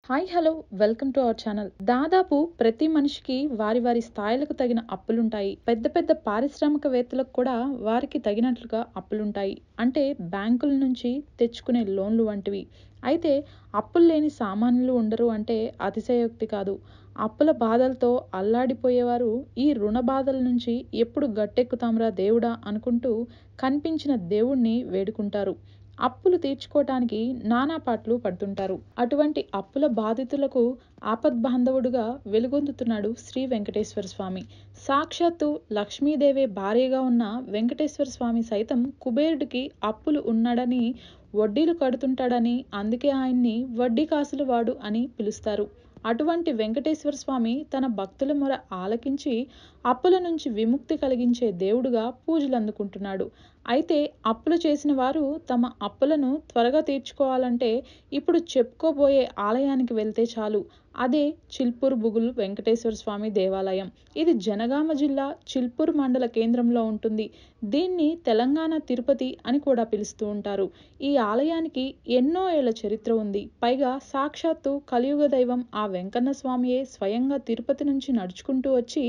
Hi hello welcome to our channel. దాదాపు ప్రతి మనిషికి వారి వారి స్థాయిలకు తగిన అప్పులుంటాయి. పెద్ద పెద్ద పారిశ్రామికవేత్తలకు కూడా వారికి తగినట్లుగా అప్పులుంటాయి. అంటే బ్యాంకుల నుంచి తెచ్చుకునే లోన్లు వంటివి. అయితే అప్పులు లేని సామాన్యులు ఉండరు అంటే అతిశయోక్తి కాదు. అప్పుల బాధలతో అల్లాడిపోయేవారు ఈ రుణ బాధల నుంచి ఎప్పుడు గట్టెక్కుతాంరా దేవుడా అనుకుంటూ కనిపించిన దేవుణ్ణి వేడుకుంటారు. అప్పులు తీర్చుకోవటానికి నానా పాట్లు పడుతుంటారు. అటువంటి అప్పుల బాధితులకు ఆపద్బాంధవుడుగా వెలుగొందుతున్నాడు శ్రీ వెంకటేశ్వర స్వామి. సాక్షాత్తు లక్ష్మీదేవే భార్యగా ఉన్న వెంకటేశ్వర స్వామి సైతం కుబేరుడికి అప్పులు ఉన్నాడని, వడ్డీలు కడుతుంటాడని, అందుకే ఆయన్ని వడ్డీ కాసుల వాడు అని పిలుస్తారు. అటువంటి వెంకటేశ్వర స్వామి తన భక్తుల మొర ఆలకించి అప్పుల నుంచి విముక్తి కలిగించే దేవుడుగా పూజలు అందుకుంటున్నాడు. అయితే అప్పులు చేసిన వారు తమ అప్పులను త్వరగా తీర్చుకోవాలంటే ఇప్పుడు చెప్పుకోబోయే ఆలయానికి వెళ్తే చాలు. అదే చిల్పూర్ బుగుల్ వెంకటేశ్వర స్వామి దేవాలయం. ఇది జనగామ జిల్లా చిల్పూర్ మండల కేంద్రంలో ఉంటుంది. దీన్ని తెలంగాణ తిరుపతి అని కూడా పిలుస్తూ ఉంటారు. ఈ ఆలయానికి ఎన్నో ఏళ్ల చరిత్ర ఉంది. పైగా సాక్షాత్తు కలియుగ దైవం ఆ వెంకన్న స్వామియే స్వయంగా తిరుపతి నుంచి నడుచుకుంటూ వచ్చి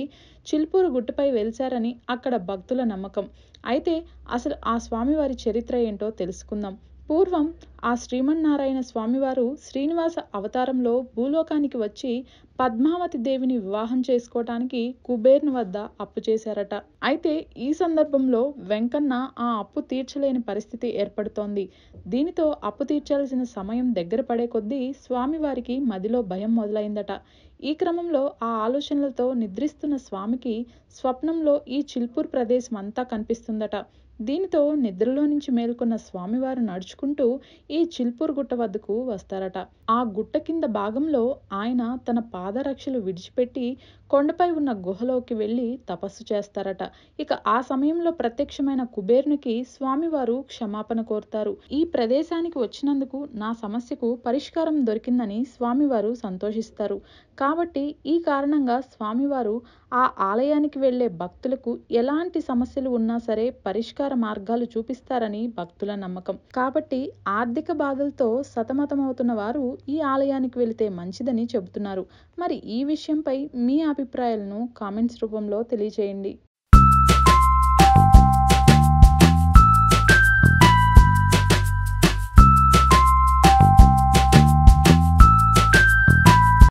చిల్పూరు గుట్టపై వెలిశారని అక్కడ భక్తుల నమ్మకం. అయితే అసలు ఆ స్వామివారి చరిత్ర ఏంటో తెలుసుకుందాం. పూర్వం ఆ శ్రీమన్నారాయణ స్వామివారు శ్రీనివాస అవతారంలో భూలోకానికి వచ్చి పద్మావతి దేవిని వివాహం చేసుకోవటానికి కుబేర్ను వద్ద అప్పు చేశారట. అయితే ఈ సందర్భంలో వెంకన్న ఆ అప్పు తీర్చలేని పరిస్థితి ఏర్పడుతోంది. దీనితో అప్పు తీర్చాల్సిన సమయం దగ్గర పడే కొద్దీ స్వామివారికి మదిలో భయం మొదలైందట. ఈ క్రమంలో ఆ ఆలోచనలతో నిద్రిస్తున్న స్వామికి స్వప్నంలో ఈ చిల్పూర్ ప్రదేశం అంతా కనిపిస్తుందట. దీనితో నిద్రలో నుంచి మేల్కొన్న స్వామివారు నడుచుకుంటూ ఈ చిల్పూర్ గుట్ట వద్దకు వస్తారట. ఆ గుట్ట కింద భాగంలో ఆయన తన పాదరక్షలు విడిచిపెట్టి కొండపై ఉన్న గుహలోకి వెళ్లి తపస్సు చేస్తారట. ఇక ఆ సమయంలో ప్రత్యక్షమైన కుబేరునికి స్వామివారు క్షమాపణ కోరుతారు. ఈ ప్రదేశానికి వచ్చినందుకు నా సమస్యకు పరిష్కారం దొరికిందని స్వామివారు సంతోషిస్తారు. కాబట్టి ఈ కారణంగా స్వామివారు ఆ ఆలయానికి వెళ్లే భక్తులకు ఎలాంటి సమస్యలు ఉన్నా సరే పరిష్కార మార్గాలు చూపిస్తారని భక్తుల నమ్మకం. కాబట్టి ఆర్థిక బాధలతో సతమతమవుతున్న వారు ఈ ఆలయానికి వెళితే మంచిదని చెబుతున్నారు. మరి ఈ విషయంపై మీ అభిప్రాయాలను కామెంట్స్ రూపంలో తెలియజేయండి.